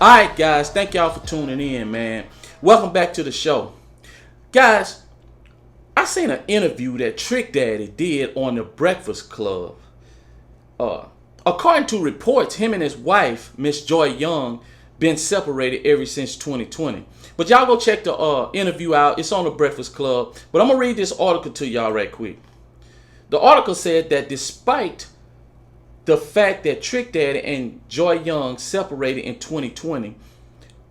All right, guys, thank y'all for tuning in, man. Welcome back to the show. Guys, I seen an interview that Trick Daddy did on the Breakfast Club. Uh, According to reports, him and his wife, Miss Joy Young, been separated ever since 2020. But y'all go check the interview out. It's on the Breakfast Club. But I'm going to read this article to y'all right quick. The article said that despite the fact that Trick Daddy and Joy Young separated in 2020,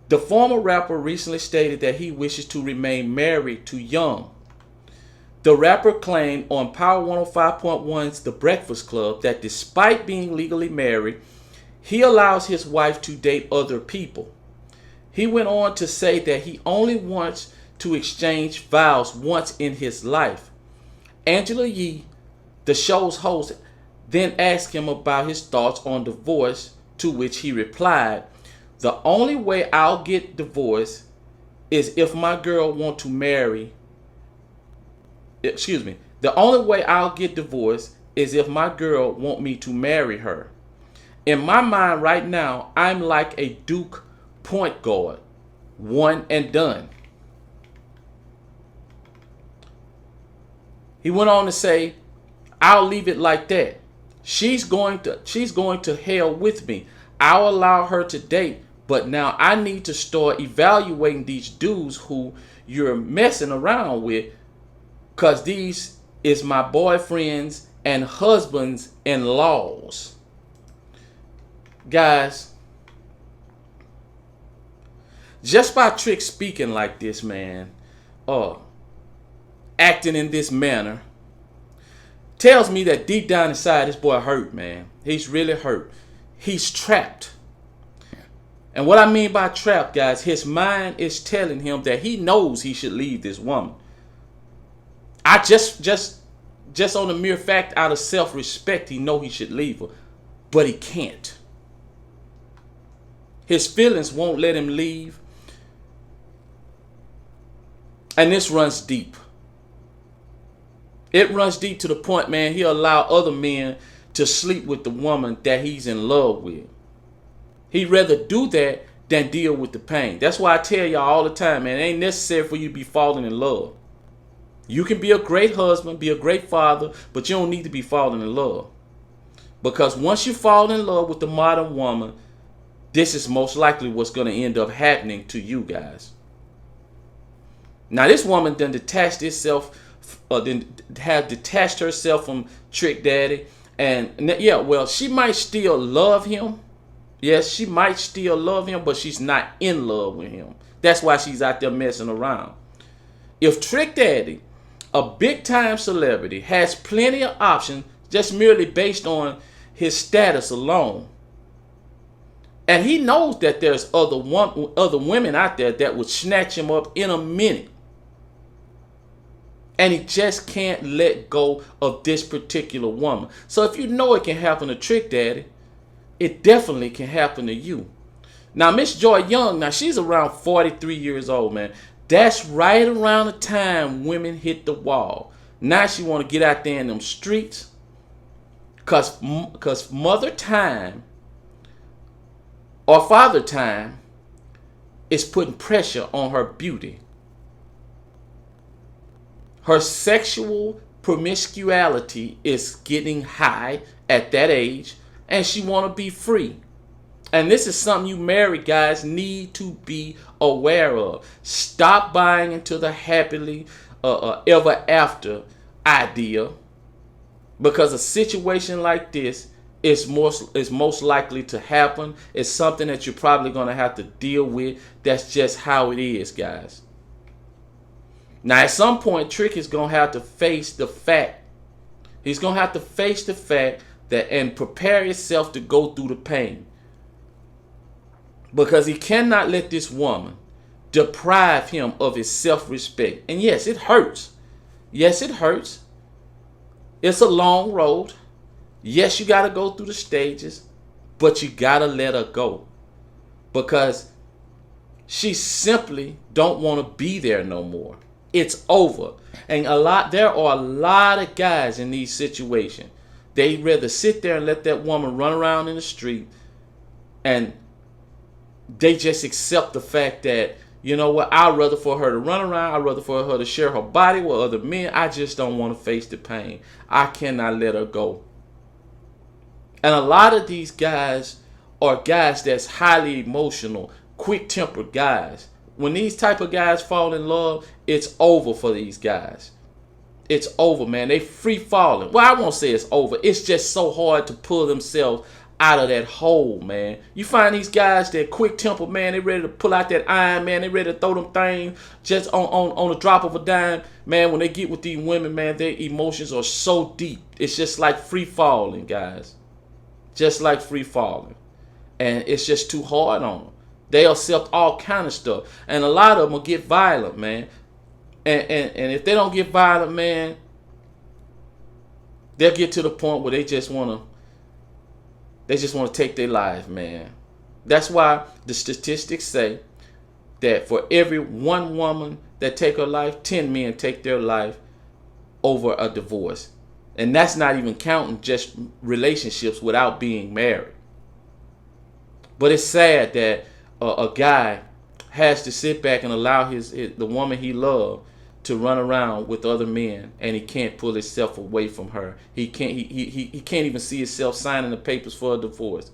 the former rapper recently stated that he wishes to remain married to Young. The rapper claimed on Power 105.1's The Breakfast Club that despite being legally married, he allows his wife to date other people. He went on to say that he only wants to exchange vows once in his life. Angela Yee, the show's host, then asked him about his thoughts on divorce, to which he replied, "The only way I'll get divorced is if my girl want to marry. The only way I'll get divorced is if my girl want me to marry her. In my mind right now, I'm like a Duke point guard, one and done." He went on to say, "I'll leave it like that. She's going to hell with me. I'll allow her to date, but now I need to start evaluating these dudes who you're messing around with, cause these is my boyfriends and husbands-in-laws." Guys, just by Trick speaking like this, man, acting in this manner, tells me that deep down inside this boy hurt, man. He's really hurt. He's trapped. And what I mean by trapped, guys, his mind is telling him that he knows he should leave this woman. I just on the mere fact, out of self-respect, he know he should leave her, but he can't. His feelings won't let him leave. And this runs deep. It runs deep to the point, man, he'll allow other men to sleep with the woman that he's in love with. He'd rather do that than deal with the pain. That's why I tell y'all all the time, man, it ain't necessary for you to be falling in love. You can be a great husband, be a great father, but you don't need to be falling in love. Because once you fall in love with the modern woman, this is most likely what's going to end up happening to you guys. Now, this woman done detached herself from Trick Daddy. And yeah, well, she might still love him. Yes, she might still love him, but she's not in love with him. That's why she's out there messing around. If Trick Daddy, a big time celebrity, has plenty of options just merely based on his status alone, and he knows that there's other women out there that would snatch him up in a minute, and he just can't let go of this particular woman. So if you know it can happen to Trick Daddy, it definitely can happen to you. Now, Miss Joy Young, now she's around 43 years old, man. That's right around the time women hit the wall. Now she want to get out there in them streets, cause mother time or father time is putting pressure on her beauty. Her sexual promiscuity is getting high at that age, and she want to be free. And this is something you married guys need to be aware of. Stop buying into the happily ever after idea, because a situation like this is most likely to happen. It's something that you're probably going to have to deal with. That's just how it is, guys. Now, at some point, Trick is going to have to face the fact. He's going to have to face the fact that and prepare himself to go through the pain. Because he cannot let this woman deprive him of his self-respect. And yes, it hurts. Yes, it hurts. It's a long road. Yes, you got to go through the stages, but you got to let her go. Because she simply don't want to be there no more. It's over. And there are a lot of guys in these situations. They'd rather sit there and let that woman run around in the street and they just accept the fact that, you know what, I'd rather for her to run around, I'd rather for her to share her body with other men. I just don't want to face the pain. I cannot let her go. And a lot of these guys are guys that's highly emotional, quick-tempered guys. When these type of guys fall in love, it's over for these guys. It's over, man. They free falling. Well, I won't say it's over. It's just so hard to pull themselves out of that hole, man. You find these guys that quick tempered, man, they ready to pull out that iron, man. They ready to throw them things just on a drop of a dime. Man, when they get with these women, man, their emotions are so deep. It's just like free falling, guys. Just like free falling. And it's just too hard on them. They accept all kind of stuff. And a lot of them will get violent, man. And if they don't get violent, man, they'll get to the point where they just want to take their life, man. That's why the statistics say that for every one woman that take her life, 10 men take their life over a divorce. And that's not even counting just relationships without being married. But it's sad that a guy has to sit back and allow the woman he loved to run around with other men, and he can't pull himself away from her. He can't even see himself signing the papers for a divorce.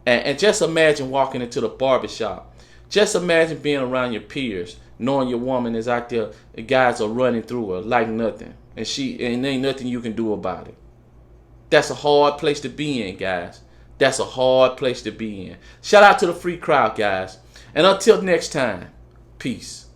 And just imagine walking into the barbershop. Just imagine being around your peers, knowing your woman is out there, the guys are running through her like nothing, and ain't nothing you can do about it. That's a hard place to be in, guys. That's a hard place to be in. Shout out to the free crowd, guys. And until next time, peace.